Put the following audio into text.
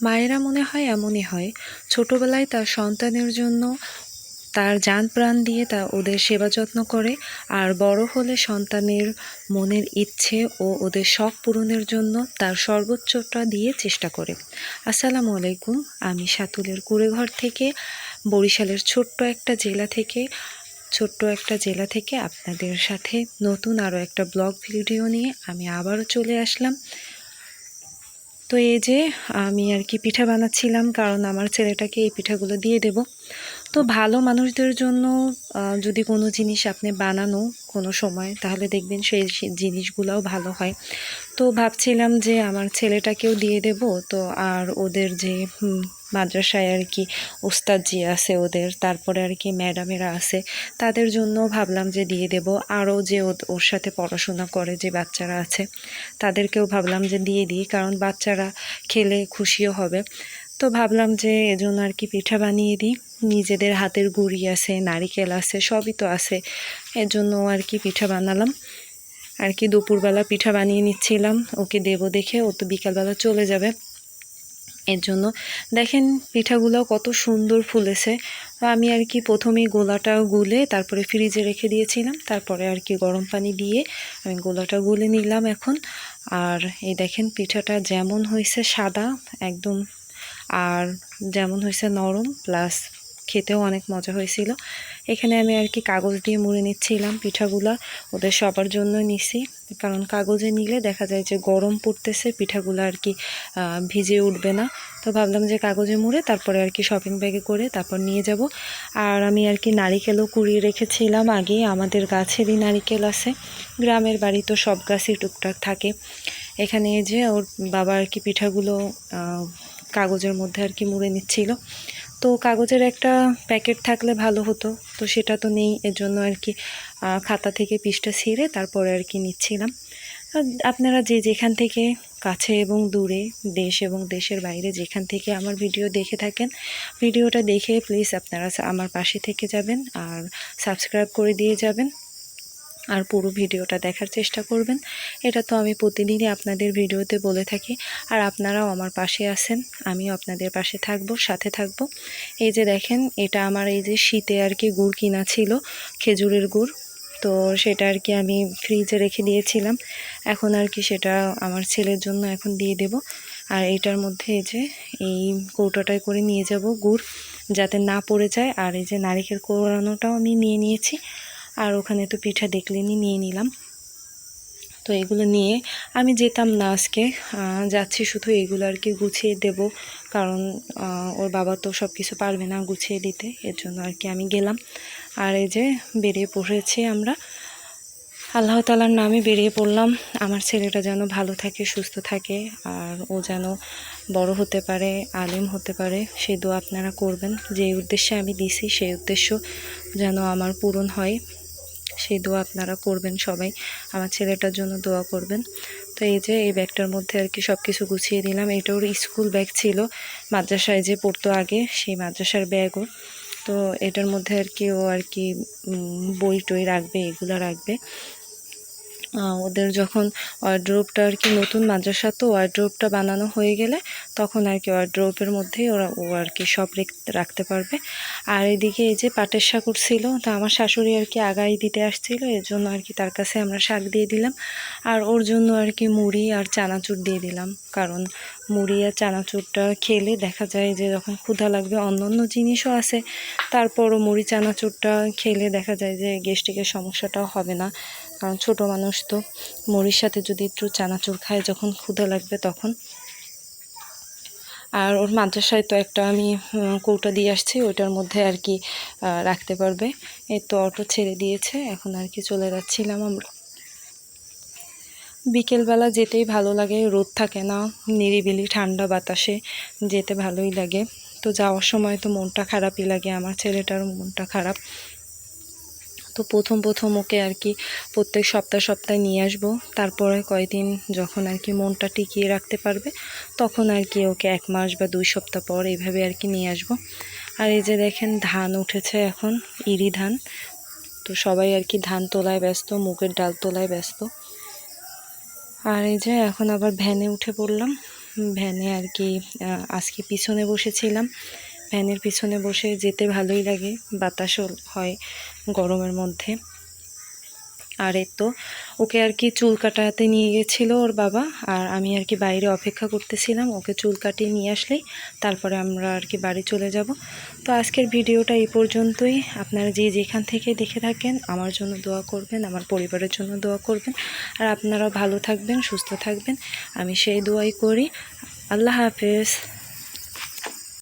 মায়েরা মনে হয় এমনই হয়, ছোটবেলায় তার সন্তানের জন্য তার জান প্রাণ দিয়ে ওদের সেবা যত্ন করে, আর বড় হলে সন্তানের মনের ইচ্ছে ও ওদের শখ পূরণের জন্য তার সর্বোচ্চটা দিয়ে চেষ্টা করে। আসসালামু আলাইকুম, আমি সাতুলের কুড়েঘর থেকে, বরিশালের ছোট্ট একটা জেলা থেকে আপনাদের সাথে নতুন আরও একটা ব্লগ ভিডিও নিয়ে আমি আবারও চলে আসলাম। তো এই যে আমি আর কি পিঠা বানাচ্ছিলাম, কারণ আমার ছেলেটাকে এই পিঠাগুলো দিয়ে দেব। তো ভালো মানুষদের জন্য যদি কোনো জিনিস আপনি বানানো কোনো সময়, তাহলে দেখবেন সেই জিনিসগুলোও ভালো হয়। তো ভাবছিলাম যে আমার ছেলেটাকেও দিয়ে দেব। তো আর ওদের যে মাদ্রাসায় আর কি ওস্তাদ জি আছে ওদের, তারপরে আর কি ম্যাডামেরা আছে, তাদের জন্য ভাবলাম যে দিয়ে দেব। আরও যে ওর সাথে পড়াশোনা করে যে বাচ্চারা আছে, তাদেরকেও ভাবলাম যে দিয়ে দিই, কারণ বাচ্চারা খেলে খুশিও হবে। তো ভাবলাম যে এজন্য আর কি পিঠা বানিয়ে দিই। নিজেদের হাতের গুড়ি আছে, নারিকেল আছে, সবই তো আছে, এজন্য আর কি পিঠা বানালাম। আর কি দুপুরবেলা পিঠা বানিয়ে নিচ্ছিলাম, ওকে দেবো দেখে। ও তো বিকালবেলা চলে যাবে, এর জন্য। দেখেন পিঠাগুলো কত সুন্দর ফুলেছে। আমি আর কি প্রথমেই গোলাটা গুলে তারপরে ফ্রিজে রেখে দিয়েছিলাম, তারপরে আর কি গরম পানি দিয়ে আমি গোলাটা গুলে নিলাম এখন। আর এই দেখেন পিঠাটা যেমন হয়েছে সাদা একদম, আর যেমন হয়েছে নরম, প্লাস খেতেও অনেক মজা হয়েছিল। এখানে আমি আর কি কাগজ দিয়ে মুড়ে নিচ্ছিলাম পিঠাগুলা, ওদের সবার জন্য নিছি, কারণ কাগজে নিলে দেখা যায় যে গরম পড়তেছে, পিঠাগুলো আর কি ভিজে উঠবে না। তো ভাবলাম যে কাগজে মুড়ে তারপরে আর কি শপিং ব্যাগে করে তারপর নিয়ে যাব। আর আমি আর কি নারিকেলও কুড়িয়ে রেখেছিলাম আগে, আমাদের গাছেরই নারিকেল আছে, গ্রামের বাড়ি তো সব গাছই টুকটাক থাকে। এখানে যে ওর বাবা আর কি পিঠাগুলো কাগজের মধ্যে আর কি মুড়ে নিচ্ছিল। তো কাগজের একটা প্যাকেট থাকলে ভালো হতো, তো সেটা তো নেই, এর জন্য আর কি খাতা থেকে পিসটা ছিঁড়ে তারপরে আর কি নিচ্ছিলাম। আপনারা যে যেখান থেকে কাছে এবং দূরে, দেশ এবং দেশের বাইরে যেখান থেকে আমার ভিডিও দেখে থাকেন, ভিডিওটা দেখে প্লিজ আপনারা আমার পাশে থেকে যাবেন আর সাবস্ক্রাইব করে দিয়ে যাবেন, আর পুরো ভিডিওটা দেখার চেষ্টা করবেন। এটা তো আমি প্রতিদিনই আপনাদের ভিডিওতে বলে থাকি, আর আপনারাও আমার পাশে আছেন, আমিও আপনাদের পাশে থাকবো, সাথে থাকবো। এই যে দেখেন, এটা আমার এই যে শীতে আর কি গুড় কিনা ছিল, খেজুরের গুড়, তো সেটা আর কি আমি ফ্রিজে রেখে দিয়েছিলাম। এখন আর কি সেটা আমার ছেলের জন্য এখন দিয়ে দেব। আর এটার মধ্যে এই যে এই কৌটোটায় করে নিয়ে যাব গুড়, যাতে না পড়ে যায়। আর এই যে নারিকেল কোড়ানোটাও আমি নিয়ে নিয়েছি, আর ওখানে তো পিঠা দেখলেনই, নিয়ে নিলাম। তো এগুলো নিয়ে আমি যেতাম না আজকে, যাচ্ছি শুধু এগুলো আর কি গুছিয়ে দেব, কারণ ওর বাবা তো সব কিছু পারবে না গুছিয়ে দিতে, এর জন্য আর কি আমি গেলাম। আর এই যে বেরিয়ে পড়েছি আমরা, আল্লাহ তাআলার নামে বেরিয়ে পড়লাম। আমার ছেলেটা যেন ভালো থাকে, সুস্থ থাকে, আর ও যেন বড় হতে পারে, আলেম হতে পারে, সেই দোয়া আপনারা করবেন। যে উদ্দেশ্যে আমি দিছি সেই উদ্দেশ্য যেন আমার পূরণ হয়, সেই দোয়া আপনারা করবেন সবাই, আমার ছেলেটার জন্য দোয়া করবেন। তো এই যে এই ব্যাগটার মধ্যে আর কি সব কিছু গুছিয়ে দিলাম। এটা ওর স্কুল ব্যাগ ছিল, মাদ্রাসায় যে পড়তো আগে, সেই মাদ্রাসার ব্যাগও। তো এটার মধ্যে আর কি ও আর কি বই টই রাখবে, এগুলো রাখবে। ওদের যখন ওয়ার্ড্রোবটা আর কি নতুন মাদ্রাসা, তো ওয়ার্ড্রোবটা বানানো হয়ে গেলে তখন আর কি ওয়ার্ড্রোবের মধ্যেই ও আর কি সব রাখতে পারবে। আর এদিকে এই যে পাটের শাক উঠছিল, তো আমার শাশুড়ি আর কি আগাই দিতে আসছিল, এর জন্য আর কি তার কাছে আমরা শাক দিয়ে দিলাম। আর ওর জন্য আর কি মুড়ি আর চানাচুর দিয়ে দিলাম, কারণ মুড়ি আর চানাচুরটা খেলে দেখা যায় যে যখন ক্ষুধা লাগবে, অন্য অন্য জিনিসও আছে, তারপরও মুড়ি চানাচুরটা খেলে দেখা যায় যে গ্যাস্ট্রিকের সমস্যাটাও হবে না, কারণ ছোট মানুষ তো মুড়ির সাথে যদি একটু চানাচুর খায় যখন ক্ষুধা লাগবে তখন। আর ওর মাদ্রাসায় তো একটা আমি কৌটা দিয়ে আসছি, ওইটার মধ্যে আর কি রাখতে পারবে। এই তো অটো ছেড়ে দিয়েছে, এখন আর কি চলে যাচ্ছিলাম আমরা। বিকেলবেলা যেতেই ভালো লাগে, রোদ থাকে না, নিরিবিলি ঠান্ডা বাতাসে যেতে ভালোই লাগে। তো যাওয়ার সময় তো মনটা খারাপই লাগে, আমার ছেলেটারও মনটা খারাপ। তো প্রথম ওকে আর কি প্রত্যেক সপ্তাহে নিয়ে আসবো, তারপরে কয়েকদিন যখন আর কি মনটা টিকিয়ে রাখতে পারবে, তখন আর কি ওকে 1 মাস বা 2 সপ্তাহ পর এইভাবে আর কি নিয়ে আসবো। আর এই যে দেখেন ধান উঠেছে এখন, ইরি ধান, তো সবাই আর কি ধান তোলায় ব্যস্ত, মুগের ডাল তোলায় ব্যস্ত। আর এই যে এখন আবার ভ্যানে উঠে পড়লাম, ভ্যানে আর কি আজকে পিছনে বসেছিলাম। ভ্যানের পিছনে বসে যেতে ভালোই লাগে, বাতাসও হয় গরমের মধ্যে। আর এই তো ওকে আর কি চুল কাটাতে নিয়ে গেছিলো ওর বাবা, আর আমি আর কি বাইরে অপেক্ষা করতেছিলাম। ওকে চুল কাটিয়ে নিয়ে আসলেই তারপরে আমরা আর কি বাড়ি চলে যাব। তো আজকের ভিডিওটা এই পর্যন্তই। আপনারা যে যেখান থেকে দেখে থাকেন আমার জন্য দোয়া করবেন, আমার পরিবারের জন্য দোয়া করবেন, আর আপনারাও ভালো থাকবেন, সুস্থ থাকবেন, আমি সেই দোয়াই করি। আল্লাহ হাফেজ।